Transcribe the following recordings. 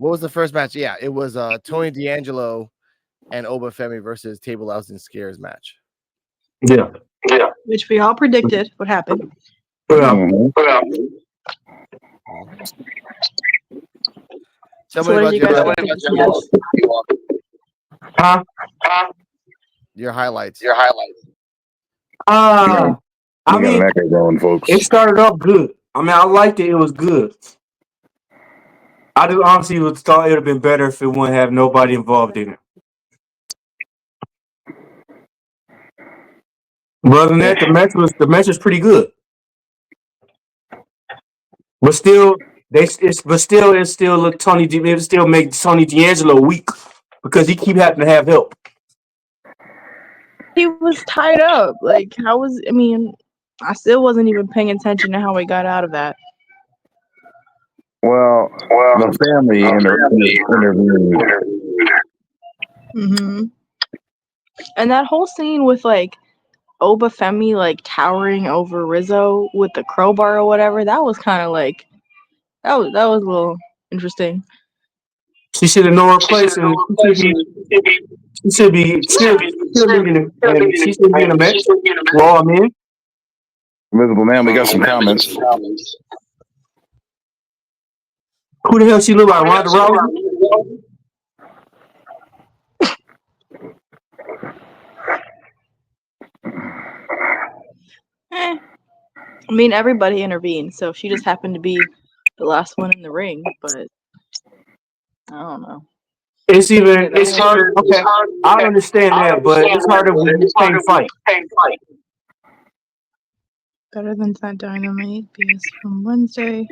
What was the first match? Yeah, it was Tony D'Angelo and Oba Femi versus Table Outs and Scares match. Yeah. Which we all predicted would happen. Tell me about your highlights. I mean, going, folks. it started off good. I mean, I liked it. It was good. I do honestly thought it would have been better if it wouldn't have nobody involved in it. But other than that, the match was pretty good. But still, it still look Tony. It still make Tony D'Angelo weak because he keep having to have help. He was tied up. Like, I still wasn't even paying attention to how he got out of that. Well, the family interviewed. Mm-hmm. And that whole scene with like Oba Femi like towering over Rizzo with the crowbar or whatever, that was kind of like that was a little interesting. She should have known her place, and she should be in a match. Well, I mean, Invisible Man, we got some comments. Who the hell she look like? Ronda Rousey? I mean, everybody intervened, so she just happened to be the last one in the ring. But I don't know. It's hard. Okay, I understand that, but it's harder when you can't fight. Better than that Dynamite BS from Wednesday.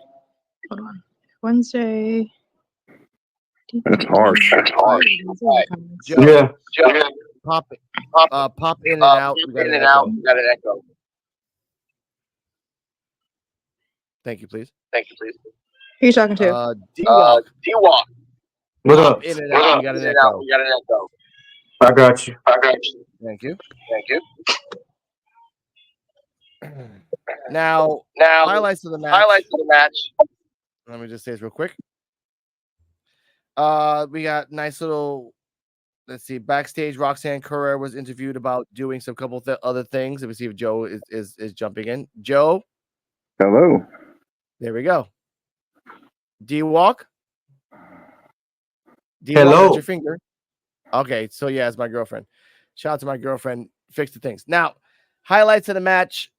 Hold on. Wednesday. It's harsh. Yeah. Pop in and out. We got an echo. Thank you, please. Who are you talking to? D-Walk. What up? In and out. We got an echo. I got you. Thank you. Now, highlights of the match. Let me just say this real quick. We got nice little. Let's see. Backstage, Roxanne Cora was interviewed about doing some couple other things. Let me see if Joe is jumping in. Joe. Hello. There we go. D-Walk. Hello. That's your finger. Okay, so yeah, it's my girlfriend. Shout out to my girlfriend. Fix the things. Now, highlights of the match.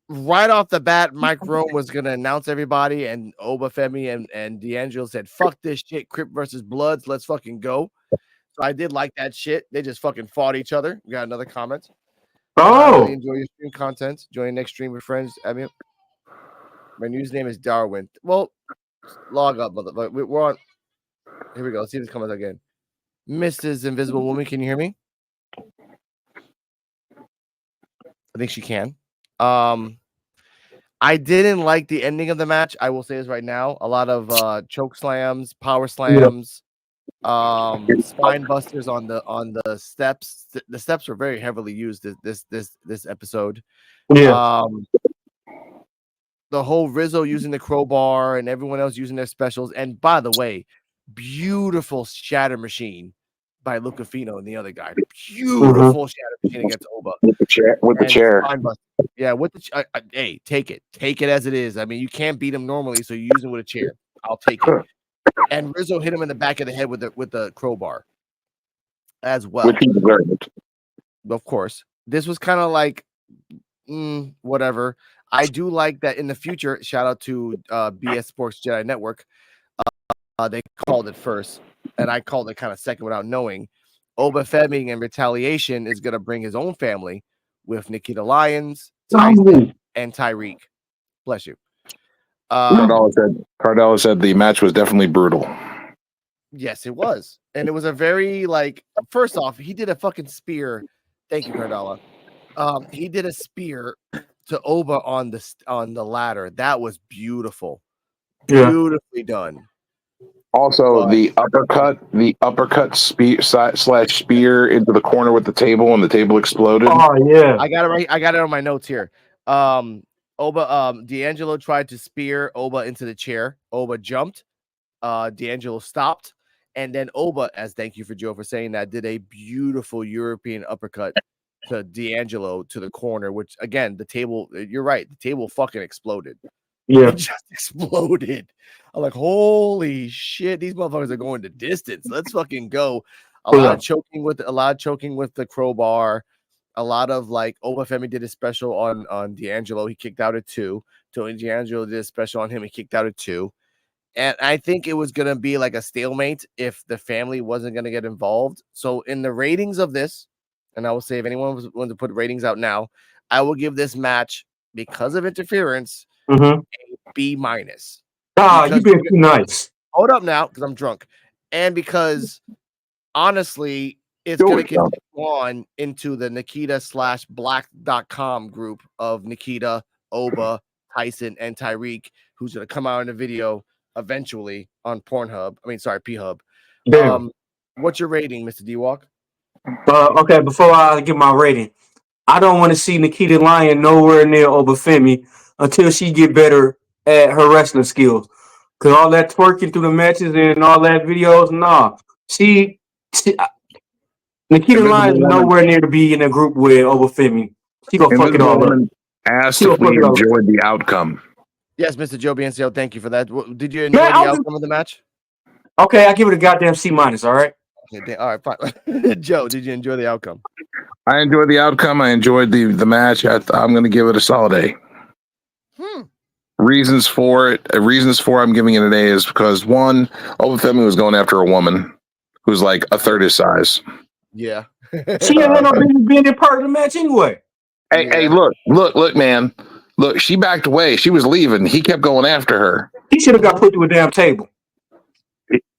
Right off the bat, Mike Rome was going to announce everybody, and Oba Femi and D'Angelo said, fuck this shit, Crip versus Bloods, let's fucking go. So I did like that shit. They just fucking fought each other. We got another comment. I really enjoy your stream content. Join next stream with friends. I mean, my username is Darwin. Well, log up, motherfucker. We're on. Here we go. Let's see this comment again. Mrs. Invisible Woman, can you hear me? I think she can. I didn't like the ending of the match. I will say this right now. A lot of choke slams, power slams, spine busters on the steps. The steps were very heavily used this episode. Yeah. The whole Rizzo using the crowbar and everyone else using their specials. And by the way, beautiful shatter machine by Lucafino and the other guy. Beautiful shatter machine against Oba. With the chair. Yeah, with the hey, take it as it is. I mean, you can't beat him normally, so you use him with a chair. I'll take it. And Rizzo hit him in the back of the head with the crowbar as well. Which he deserved. Of course, this was kind of like whatever. I do like that in the future. Shout out to BS Sports Jedi Network. They called it first, and I called it kind of second without knowing. Oba Femi in retaliation is going to bring his own family with Nikita Lyons, Tyson, and Tyreek. Bless you. Cardella said the match was definitely brutal. Yes, it was. And it was a very, first off, he did a fucking spear. Thank you, Cardella. He did a spear to Oba on the ladder. That was beautiful. Yeah. Beautifully done. Also, the uppercut spear into the corner with the table, and the table exploded. Oh yeah, I got it on my notes here. D'Angelo tried to spear Oba into the chair. Oba jumped. D'Angelo stopped, and then Oba, as thank you for Joe for saying that, did a beautiful European uppercut to D'Angelo to the corner, which again, the table, you're right, the table fucking exploded. Yeah. It just exploded. I'm like, holy shit, these motherfuckers are going the distance. Let's fucking go. A lot of choking with the crowbar. A lot of like Oba Femi did a special on D'Angelo. He kicked out at 2. Tony D'Angelo did a special on him. He kicked out at 2. And I think it was gonna be like a stalemate if the family wasn't gonna get involved. So in the ratings of this, and I will say if anyone was willing to put ratings out now, I will give this match because of interference a B-. You being too nice. Hold up now, because I'm drunk. And because honestly, it's going to continue on into the Nikita/Black.com group of Nikita, Oba, Tyson, and Tyreek, who's going to come out in a video eventually on Pornhub. I mean, sorry, P-Hub. What's your rating, Mr. D-Walk? Okay, before I give my rating, I don't want to see Nikita Lion nowhere near Oba Femi until she get better at her wrestling skills. Cause all that twerking through the matches and all that videos, nah. Nikita Lion is nowhere near to be in a group with Oba Femi. She gonna fuck it all up. Asked if we enjoyed the outcome. Yes, Mr. Joe BNCO, thank you for that. Did you enjoy the outcome of the match? Okay, I give it a goddamn C-. All right. Okay, all right, fine. Joe, did you enjoy the outcome? I enjoyed the outcome. I enjoyed the match. I'm going to give it a solid A. Reasons for I'm giving it an A is because one, Oba Femi was going after a woman who's like a third his size. Yeah. She ain't no being a part of the match anyway. Hey, look, man. Look, she backed away. She was leaving. He kept going after her. He should have got put through a damn table.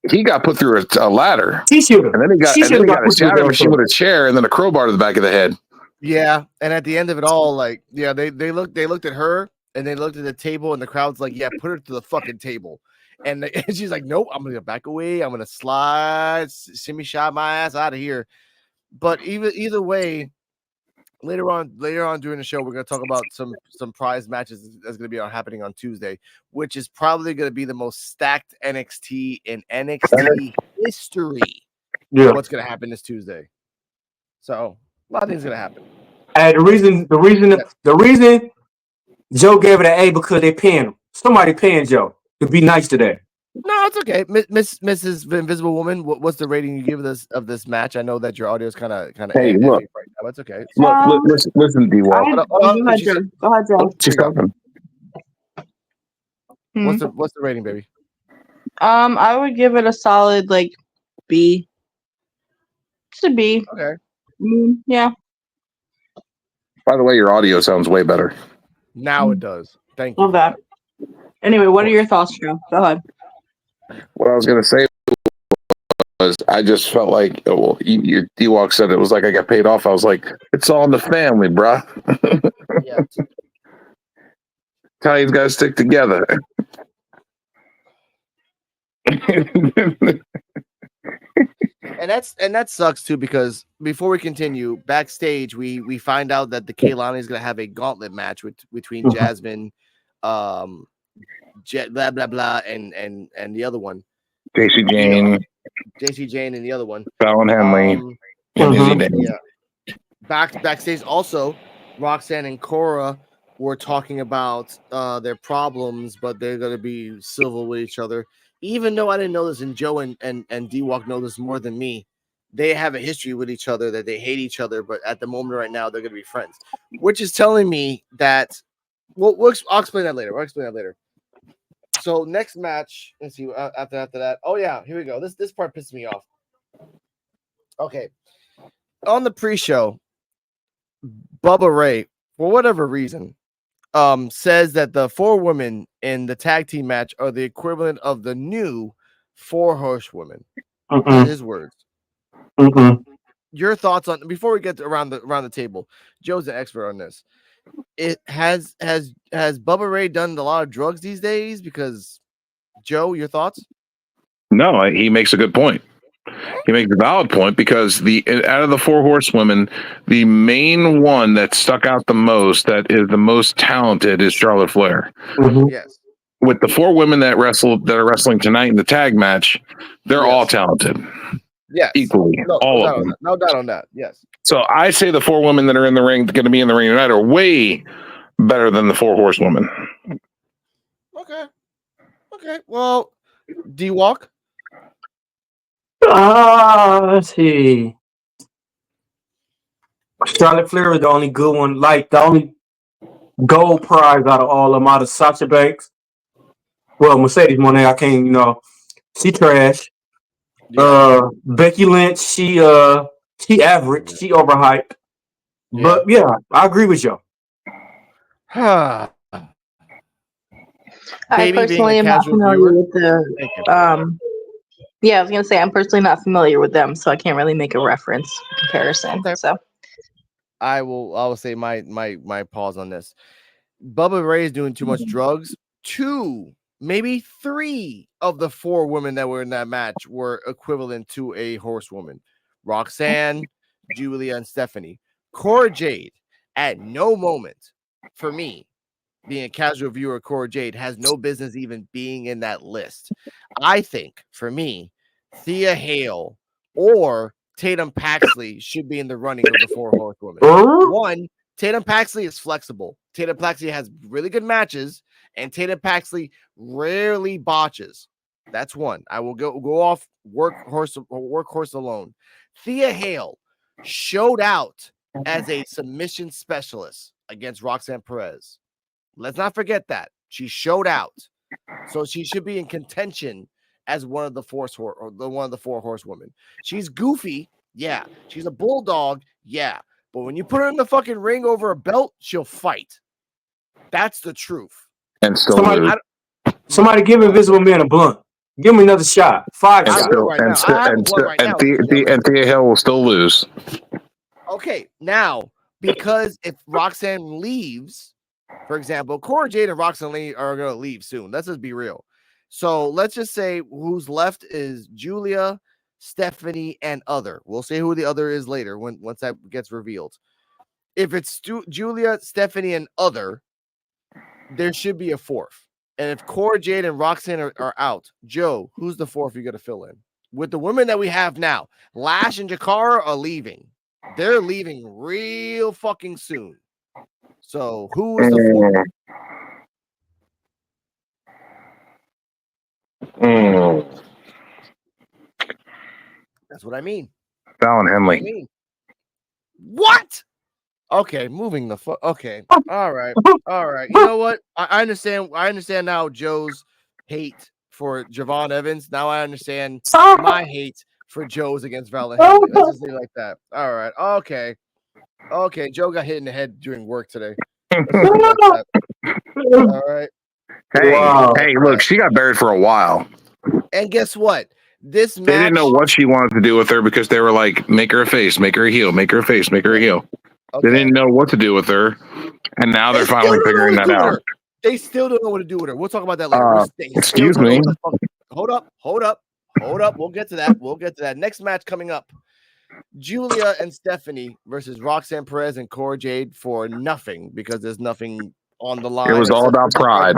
He got put through a ladder. He should have. And then he got a shadow machine with a chair and then a crowbar to the back of the head. Yeah, and at the end of it all, like, yeah, they looked at her and they looked at the table and the crowd's like, yeah, put her to the fucking table. And she's like, nope, I'm gonna back away. I'm gonna slide, shimmy shot my ass out of here. But either way, later on during the show, we're gonna talk about some prize matches that's gonna be happening on Tuesday, which is probably gonna be the most stacked NXT in NXT history. Yeah, what's gonna happen this Tuesday? So a lot of things gonna happen. And the reason Joe gave it an A because they paying him. Somebody paying Joe to be nice today. No, it's okay. Mrs. Invisible Woman, what's the rating you give of this match? I know that your audio is kind of. Hey, look. Right now. That's okay. Look, listen, D-Walk. Go ahead, Joe. She's talking. What's the rating, baby? I would give it a solid like B. It's a B. Okay. Yeah. By the way, your audio sounds way better. Now it does. Thank you. Love that. Anyway, what are your thoughts, Joe? Go ahead. What I was going to say was I just felt like, your D-Walk said it was like I got paid off. I was like, it's all in the family, bruh. Yeah. Italians got to stick together. And that sucks too, because before we continue, backstage we find out that the Kelani is gonna have a gauntlet match between Jazmyn, blah blah blah, and the other one, Jayne, and the other one, Fallon, Henley. Yeah. Backstage also, Roxanne and Cora were talking about their problems, but they're gonna be civil with each other. Even though I didn't know this, and Joe and D-Walk know this more than me, they have a history with each other that they hate each other, but at the moment right now, they're going to be friends, which is telling me that I'll explain that later. So next match, let's see, after that. Oh, yeah, here we go. This part pissed me off. Okay. On the pre-show, Bubba Ray, for whatever reason, says that the 4 women in the tag team match are the equivalent of the new 4 horsewomen. His words. Your thoughts on, before we get to around the table, Joe's an expert on this. It has Bubba Ray done a lot of drugs these days? Because Joe, your thoughts? No, he makes a good point. He makes a valid point, because out of the 4 horsewomen, the main one that stuck out the most, that is the most talented, is Charlotte Flair. Yes. with the 4 women that are wrestling tonight in the tag match, they're all talented. Yes. Equally. All of them. No doubt on that. Yes. So I say the 4 women that are in the ring, going to be in the ring tonight, are way better than the 4 horsewomen. Okay. Well, D-Walk? Let's see. Charlotte Flair is the only good one. Like, the only gold prize out of all of them, out of Sasha Banks. Well, Mercedes Moné, I can't, she trash. Yeah. Becky Lynch, she average, she overhyped. But yeah, I agree with you. I Baby being personally a am not casual familiar viewer. with the yeah, I was gonna say I'm personally not familiar with them, so I can't really make a reference comparison. Okay. So I will say my pause on this. Bubba Ray is doing too much drugs. 2, maybe 3 of the 4 women that were in that match were equivalent to a horsewoman. Roxanne, Giulia, and Stephanie. Cora Jade, at no moment, for me, being a casual viewer, Cora Jade has no business even being in that list. I think, for me, Thea Hale or Tatum Paxley should be in the running of the 4 horsewomen. One, Tatum Paxley is flexible. Tatum Paxley has really good matches, and Tatum Paxley rarely botches. That's one. I will go off workhorse alone. Thea Hale showed out as a submission specialist against Roxanne Perez. Let's not forget that. She showed out. So she should be in contention as one of the 4 horsewomen. She's goofy, yeah. She's a bulldog, yeah. But when you put her in the fucking ring over a belt, she'll fight. That's the truth. And still somebody give Invisible Man a blunt. Give him another shot. 5 shots. And Thea Hill will still lose. Okay, now, because if Roxanne leaves, for example, Cora Jade and Roxanne are going to leave soon. Let's just be real. So let's just say who's left is Giulia, Stephanie, and other. We'll say who the other is later once that gets revealed. If it's Giulia, Stephanie, and other, there should be a 4th. And if Cora Jade and Roxanne are out, Joe, who's the 4th you're going to fill in? With the women that we have now, Lash and Jakara are leaving. They're leaving real fucking soon. So who is the 4th? That's what I mean. Fallon Henley. What? Okay, moving the fuck. Okay, all right. You know what? I understand. I understand now Joe's hate for Javon Evans. Now I understand my hate for Joe's against Fallon Henley. Let's just say it like that. All right. Okay. Joe got hit in the head during work today. All right. Hey, look, she got buried for a while. And guess what? This match, they didn't know what she wanted to do with her because they were like, make her a face, make her a heel, make her a face, make her a heel. Okay. They didn't know what to do with her, and now they're finally figuring that out. They still don't know what to do with her. We'll talk about that later. Excuse me. Hold up. We'll get to that. Next match coming up. Giulia and Stephanie versus Roxanne Perez and Cora Jade for nothing because there's nothing on the line. It was all about pride.